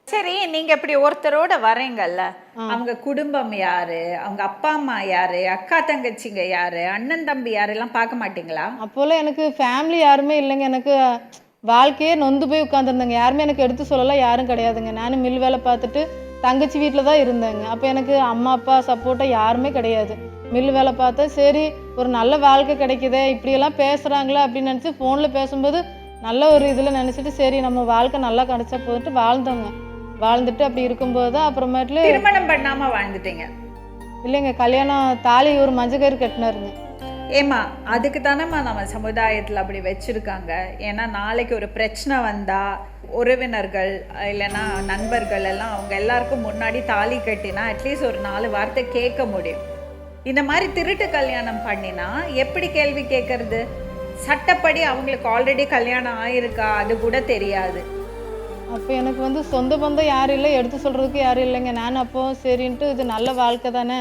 சரி, நீங்க இப்படி ஒருத்தரோட வரீங்கல்ல, ஆ. அவங்க குடும்பம் யாரு? அவங்க அப்பா, அம்மா யாரு? அக்கா, தங்கச்சிங்க யாரு? அண்ணன், தம்பி யாரெல்லாம் பார்க்க மாட்டீங்களா? அப்போலாம் எனக்கு ஃபேமிலி யாருமே இல்லைங்க. எனக்கு வாழ்க்கையே நொந்து போய் உட்காந்துருந்தேங்க. யாருமே எனக்கு எடுத்து சொல்லலாம் யாரும் கிடையாதுங்க. நானும் மில் வேலை பார்த்துட்டு தங்கச்சி வீட்ல தான் இருந்தேங்க. அப்போ எனக்கு அம்மா, அப்பா சப்போர்ட்டா யாருமே கிடையாது. மில் வேலை பார்த்தேன். சரி ஒரு நல்ல வாழ்க்கை கிடைக்குதே, இப்படியெல்லாம் பேசுகிறாங்களே அப்படின்னு நினச்சி ஃபோனில் பேசும்போது நல்ல ஒரு இதில் நினச்சிட்டு சரி நம்ம வாழ்க்கை நல்லா கிடைச்சா போதுன்ட்டு வாழ்ந்தோங்க. வாழ்ந்துட்டு அப்படி இருக்கும்போது தான் அப்புறமேட்டுல திருமணம் பண்ணாம வாழ்ந்துட்டீங்க. இல்லைங்க கல்யாணம் தாலி ஒரு மஞ்சள் கயிறு கட்டினாருங்க. ஏம்மா, அதுக்கு தானம்மா நம்ம சமுதாயத்துல அப்படி வச்சிருக்காங்க. ஏன்னா நாளைக்கு ஒரு பிரச்சனை வந்தா, உறவினர்கள் இல்லைன்னா நண்பர்கள் எல்லாம் அவங்க எல்லாருக்கும் முன்னாடி தாலி கட்டினா அட்லீஸ்ட் ஒரு 4 வார்த்தை கேட்க முடியும். இந்த மாதிரி திருட்டு கல்யாணம் பண்ணினா எப்படி கேள்வி கேட்கறது? சட்டப்படி அவங்களுக்கு ஆல்ரெடி கல்யாணம் ஆயிருக்கா அது கூட தெரியாது. அப்போ எனக்கு சொந்த பந்தம் யாரும் இல்லை, எடுத்து சொல்கிறதுக்கு யாரும் இல்லைங்க. நான் அப்போ சரின்ட்டு இது நல்ல வாழ்க்கை தானே